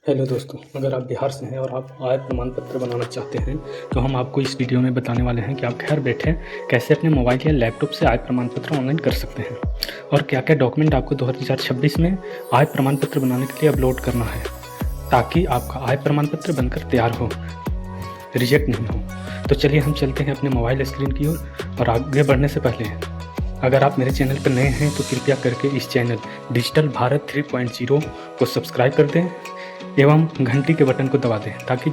Hello दोस्तों, अगर आप बिहार से हैं और आप आय प्रमाण पत्र बनाना चाहते हैं तो हम आपको इस वीडियो में बताने वाले हैं कि आप घर बैठे कैसे अपने मोबाइल या लैपटॉप से आय प्रमाण पत्र ऑनलाइन कर सकते हैं और क्या क्या डॉक्यूमेंट आपको 2026 में आय प्रमाण पत्र बनाने के लिए अपलोड करना है ताकि आपका आय प्रमाण पत्र बनकर तैयार हो, रिजेक्ट नहीं हो। तो चलिए हम चलते हैं अपने मोबाइल स्क्रीन की ओर और आगे बढ़ने से पहले अगर आप मेरे चैनल पर नए हैं तो कृपया करके इस चैनल डिजिटल भारत 3.0 को सब्सक्राइब कर दें एवं घंटी के बटन को दबा दें ताकि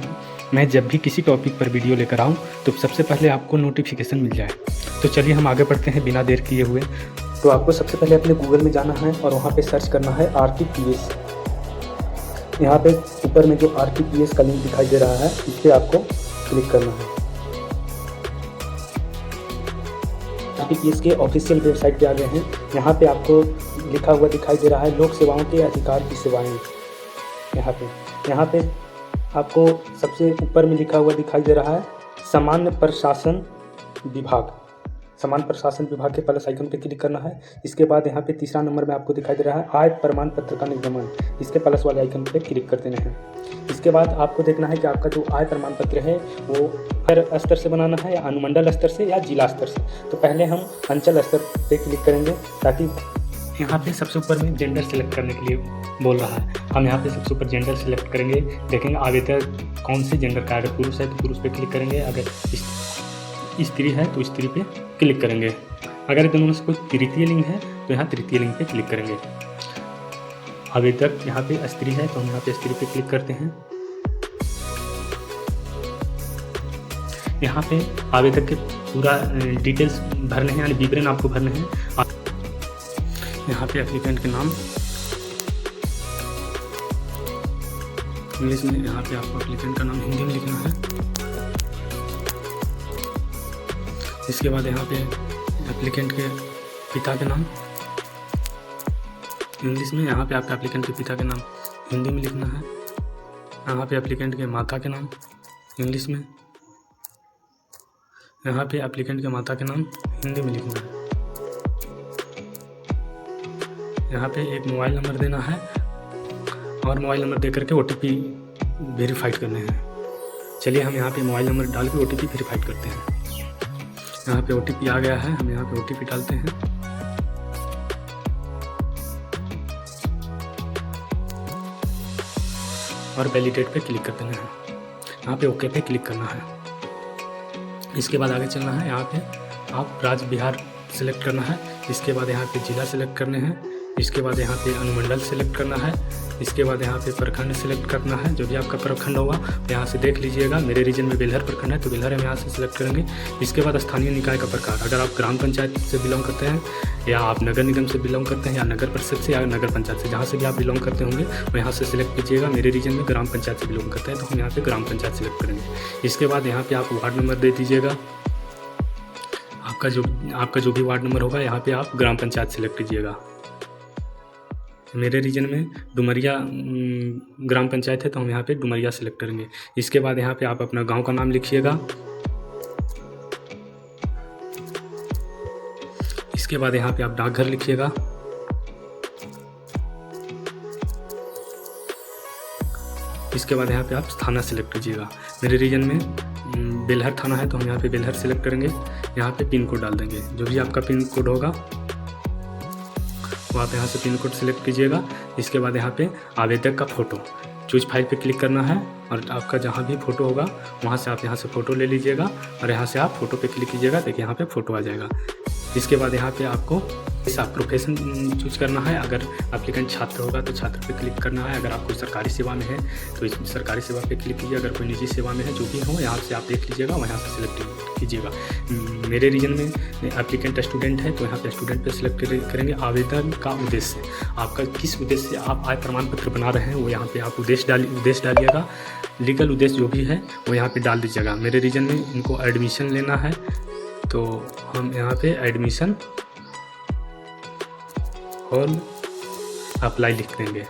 मैं जब भी किसी टॉपिक पर वीडियो लेकर आऊं तो सबसे पहले आपको नोटिफिकेशन मिल जाए। तो चलिए हम आगे बढ़ते हैं बिना देर किए हुए। तो आपको सबसे पहले अपने गूगल में जाना है और वहां पे सर्च करना है RTPS। यहाँ पे ऊपर में जो RTPS का लिंक दिखाई दे रहा है इस पर आपको क्लिक करना है। RTPS के ऑफिशियल वेबसाइट पे आ गए हैं। यहाँ पे आपको लिखा हुआ दिखाई दे रहा है लोक सेवाओं के अधिकार की सेवाएं। यहाँ पे आपको सबसे ऊपर में लिखा हुआ दिखाई दे रहा है सामान्य प्रशासन विभाग। सामान्य प्रशासन विभाग के प्लस आइकन पे क्लिक करना है। इसके बाद यहाँ पे तीसरा नंबर में आपको दिखाई दे रहा है आय प्रमाण पत्र का निर्गमन। इसके प्लस वाले आइकन पे क्लिक कर देना है। इसके बाद आपको देखना है कि आपका जो आय प्रमाण पत्र है वो हर स्तर से बनाना है या अनुमंडल स्तर से या जिला स्तर से। तो पहले हम अंचल स्तर पे क्लिक करेंगे ताकि यहाँ पे सबसे ऊपर में जेंडर सेलेक्ट करने के लिए बोल रहा है। हम यहाँ पे सबसे ऊपर जेंडर सेलेक्ट करेंगे, देखेंगे आवेदक कौन से जेंडर का। अगर पुरुष है तो पुरुष पे क्लिक करेंगे, अगर स्त्री है तो स्त्री पे क्लिक करेंगे। अगर दोनों में से कोई तृतीय लिंग है तो यहाँ तृतीय लिंग पे क्लिक करेंगे। आवेदक यहाँ पे स्त्री है तो हम यहाँ पे स्त्री पे क्लिक करते हैं। यहाँ पे आवेदक के पूरा डिटेल्स भरने हैं, यानी विवरण आपको भरने हैं। यहाँ पे एप्लीकेंट के नाम इंग्लिश में, यहाँ पे आपको एप्लीकेंट का नाम हिंदी में लिखना है। इसके बाद यहाँ पे एप्लीकेंट के पिता के नाम इंग्लिश में, यहाँ पे आपका एप्लीकेंट के पिता के नाम हिंदी में लिखना है। यहाँ पे एप्लीकेंट के माता के नाम इंग्लिश में, यहाँ पे एप्लीकेंट के माता के नाम हिंदी में लिखना है। यहाँ पे एक मोबाइल नंबर देना है और मोबाइल नंबर दे करके OTP वेरीफाइड करने हैं। चलिए हम यहाँ पे मोबाइल नंबर डाल के OTP वेरीफाइड करते हैं। यहाँ पे OTP आ गया है, हम यहाँ पे OTP डालते हैं। और वैलिडेट पे क्लिक कर देना है। यहाँ पे ओके पे क्लिक करना है। इसके बाद आगे चलना है। यहाँ पे आप राज्य बिहार सेलेक्ट करना है। इसके बाद यहाँ पे जिला सेलेक्ट करने हैं। इसके बाद यहाँ पे अनुमंडल सेलेक्ट करना है। इसके बाद यहाँ पे प्रखंड सेलेक्ट करना है, जो भी आपका प्रखंड होगा तो यहाँ से देख लीजिएगा। मेरे रीजन में बेलहर प्रखंड है तो बेलहर हम यहाँ से सिलेक्ट करेंगे। इसके बाद स्थानीय निकाय का प्रकार, अगर आप ग्राम पंचायत से बिलोंग करते हैं या आप नगर निगम से बिलोंग करते हैं या नगर परिषद से या नगर पंचायत से, जहाँ से भी आप बिलोंग करते होंगे वो यहाँ से सिलेक्ट कीजिएगा। मेरे रीजन में ग्राम पंचायत से बिलोंग करते हैं तो हम यहाँ पे ग्राम पंचायत सेलेक्ट करेंगे। इसके बाद यहाँ पे आप वार्ड नंबर दे दीजिएगा। आपका जो भी वार्ड नंबर होगा यहाँ पे आप ग्राम पंचायत सेलेक्ट कीजिएगा। मेरे रीजन में डुमरिया ग्राम पंचायत है तो हम यहाँ पे डुमरिया सेलेक्ट करेंगे। इसके बाद यहाँ पे आप अपना गांव का नाम लिखिएगा। इसके बाद यहाँ पे आप डाकघर लिखिएगा। इसके बाद यहाँ पे आप थाना सेलेक्ट कीजिएगा। मेरे रीजन में बेलहर थाना है तो हम यहाँ पे बेलहर सेलेक्ट करेंगे। यहाँ पे पिन कोड डाल देंगे, जो भी आपका पिन कोड होगा वो आप यहाँ से पिन कोड सेलेक्ट कीजिएगा। इसके बाद यहाँ पे आवेदक का फ़ोटो चूज फाइल पे क्लिक करना है और आपका जहाँ भी फ़ोटो होगा वहाँ से आप यहाँ से फ़ोटो ले लीजिएगा और यहाँ से आप फ़ोटो पे क्लिक कीजिएगा। देखिए यहाँ पे फ़ोटो आ जाएगा। इसके बाद यहाँ पे आपको प्रोफेशन चूज करना है। अगर एप्लीकेंट छात्र होगा तो छात्र पे क्लिक करना है। अगर आप कोई सरकारी सेवा में है तो इस सरकारी सेवा पे क्लिक कीजिए। अगर कोई निजी सेवा में है, जो भी हो यहाँ से आप देख लीजिएगा, वहाँ से सिलेक्ट कीजिएगा। मेरे रीजन में एप्लीकेंट स्टूडेंट है तो यहाँ पे स्टूडेंट पे सिलेक्ट करेंगे। आवेदन का उद्देश्य, आपका किस उद्देश्य से आप आय प्रमाण पत्र बना रहे हैं वो यहाँ पे आप उद्देश्य डालिएगा। लीगल उद्देश्य जो भी है वो यहाँ पे डाल दीजिएगा। मेरे रीजन में इनको एडमिशन लेना है तो हम यहाँ पे एडमिशन और अप्लाई लिख देंगे।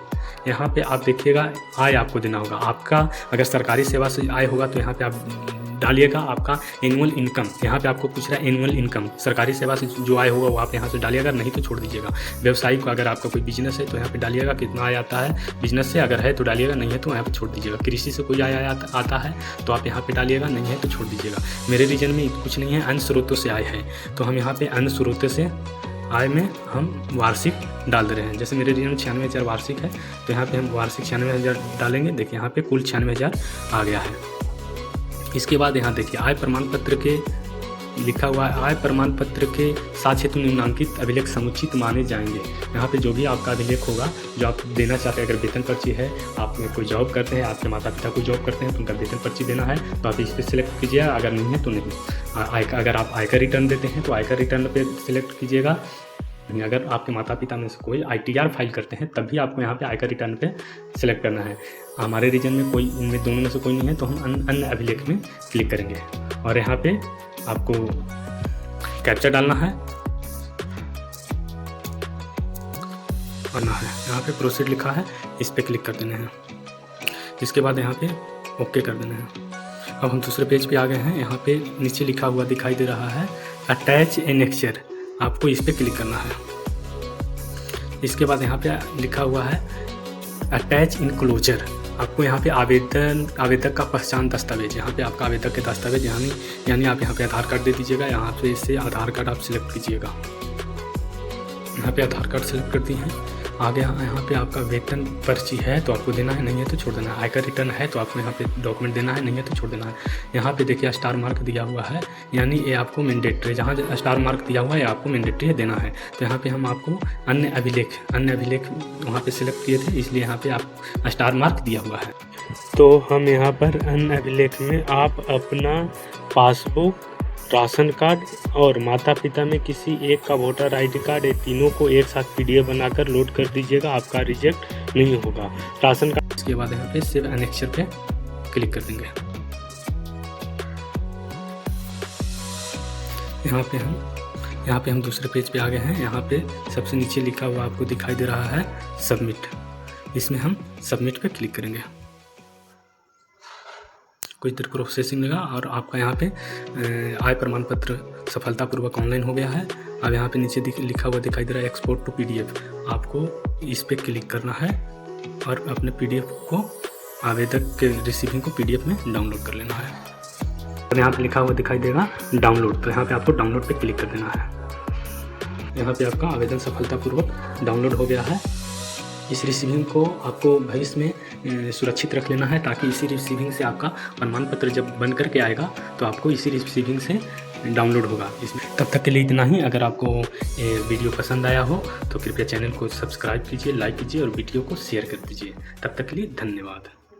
यहाँ पे आप देखिएगा आय आपको देना होगा। आपका अगर सरकारी सेवा से आय होगा तो यहाँ पे आप डालिएगा आपका एनुअल इनकम। यहाँ पे आपको पूछ रहा है एनुअल इनकम, सरकारी सेवा से जो आय होगा वो आप यहाँ से डालिएगा, नहीं तो छोड़ दीजिएगा। व्यवसायिक अगर आपका कोई बिजनेस है तो यहाँ पे डालिएगा कितना आय आता है बिजनेस से, अगर है तो डालिएगा, नहीं है तो यहाँ पे छोड़ दीजिएगा। कृषि से कोई आय आता है तो आप यहाँ पे डालिएगा, नहीं है तो छोड़ दीजिएगा। मेरे रीजन में कुछ नहीं है, अन्य स्रोतों से आय है तो हम यहाँ पे अन्य स्रोतों से आय में हम वार्षिक डाल दे रहे हैं। जैसे मेरे रीजन में 96,000 वार्षिक है तो यहाँ पे हम वार्षिक 96,000 डालेंगे। देखिए यहाँ पे कुल 96,000 आ गया है। इसके बाद यहाँ देखिए आय प्रमाण पत्र के लिखा हुआ है, आय प्रमाण पत्र के साथ हेतु निम्नांकित अभिलेख समुचित माने जाएंगे। यहाँ पे जो भी आपका अभिलेख होगा जो आप देना चाहते हैं, अगर वेतन पर्ची है, आप कोई जॉब करते हैं, आपके माता पिता कोई जॉब करते हैं तो उनका वेतन पर्ची देना है तो आप इस पर सिलेक्ट कीजिएगा, अगर नहीं है तो नहीं। अगर आप आयकर रिटर्न देते हैं तो आयकर रिटर्न पे सिलेक्ट कीजिएगा। अगर आपके माता पिता में से कोई ITR फाइल करते हैं तब भी आपको यहाँ पे आयकर रिटर्न पे सिलेक्ट करना है। हमारे रीजन में कोई इनमें दोनों में से कोई नहीं है तो हम अन्य अभिलेख में क्लिक करेंगे और यहाँ पे आपको कैप्चा डालना है और यहाँ पे प्रोसीड लिखा है, इस पर क्लिक कर देना है। इसके बाद यहाँ पे ओके कर देना है। अब हम दूसरे पेज पे आ गए हैं। यहाँ पे नीचे लिखा हुआ दिखाई दे रहा है अटैच एनेक्चर, आपको इस पर क्लिक करना है। इसके बाद यहाँ पे लिखा हुआ है अटैच इनक्लोजर, आपको यहाँ पे आवेदक का पहचान दस्तावेज, यहाँ पे आपका आवेदक के दस्तावेज यानी आप यहाँ पे आधार कार्ड दे दीजिएगा। यहाँ पे इससे आधार कार्ड आप सिलेक्ट कीजिएगा। यहाँ पे आधार कार्ड सिलेक्ट कर दी है। आगे यहाँ पे आपका वेतन पर्ची है तो आपको देना है, नहीं है तो छोड़ देना है। आयकर रिटर्न है तो आपको यहाँ पे डॉक्यूमेंट देना है, नहीं है तो छोड़ देना है। यहाँ पे देखिए स्टार मार्क दिया हुआ है, यानी ये आपको मैंडेटरी, जहाँ स्टार मार्क दिया हुआ है आपको मैंडेटरी देना है। तो यहाँ पे हम आपको अन्य अभिलेख वहाँ पे सिलेक्ट किए थे, इसलिए यहाँ पे आप स्टार मार्क दिया हुआ है। तो हम यहाँ पर अन्य अभिलेख में आप अपना पासबुक, राशन कार्ड और माता पिता में किसी एक का वोटर ID कार्ड, ये तीनों को एक साथ PDF बनाकर लोड कर दीजिएगा, आपका रिजेक्ट नहीं होगा। राशन कार्ड इसके बाद यहाँ पे सेव एनेक्चर पे क्लिक कर देंगे। यहाँ पे हम दूसरे पेज पे आ गए हैं। यहाँ पे सबसे नीचे लिखा हुआ आपको दिखाई दे रहा है सबमिट, इसमें हम सबमिट पे क्लिक करेंगे। कुछ देर प्रोसेसिंग लगा और आपका यहाँ पे आय प्रमाण पत्र सफलतापूर्वक ऑनलाइन हो गया है। अब यहाँ पे नीचे लिखा हुआ दिखाई दे रहा है एक्सपोर्ट टू PDF, आपको इस पे क्लिक करना है और अपने PDF को आवेदक के रिसीविंग को PDF में डाउनलोड कर लेना है। और यहाँ पे लिखा हुआ दिखाई देगा डाउनलोड, तो यहाँ पे आपको डाउनलोड पे क्लिक कर देना है। यहाँ पे आपका आवेदन सफलतापूर्वक डाउनलोड हो गया है। इस रिसीविंग को आपको भविष्य में सुरक्षित रख लेना है ताकि इसी रिसीविंग से आपका प्रमाण पत्र जब बन करके आएगा तो आपको इसी रिसीविंग से डाउनलोड होगा इसमें। तब तक के लिए इतना ही। अगर आपको ये वीडियो पसंद आया हो तो कृपया चैनल को सब्सक्राइब कीजिए, लाइक कीजिए और वीडियो को शेयर कर दीजिए। तब तक के लिए धन्यवाद।